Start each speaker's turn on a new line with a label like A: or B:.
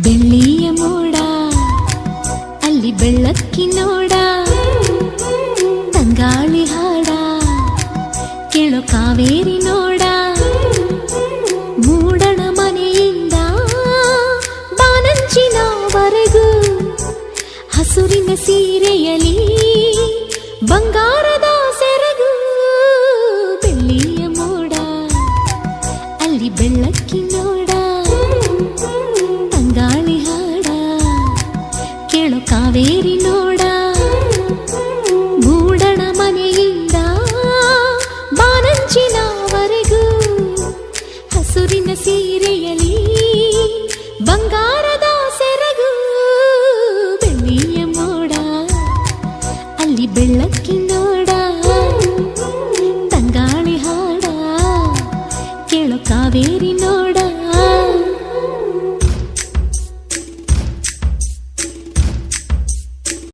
A: ಬೆಳ್ಳಿಯ ಮೋಡ ಅಲ್ಲಿ ಬೆಳ್ಳಕ್ಕಿ ನೋಡ, ತಂಗಾಳಿ ಹಾಡ ಕೇಳೋ ಕಾವೇರಿ ನೋಡ. ಮೂಡಣ ಮನೆಯಿಂದ ಬಾನಂಚಿನವರೆಗೂ ಹಸುರಿನ ಸೀರೆಯಲಿ ಬಂಗಾರದ ಸೆರಗು. ಬೆಳ್ಳಿಯ ಮೋಡ ಅಲ್ಲಿ ಬೆಳ್ಳಕ್ಕಿ ನೋಡ, ತಂಗಾಳಿ ಹಾಡ ಕೇಳೋ ಕಾವೇರಿ ನೋಡ.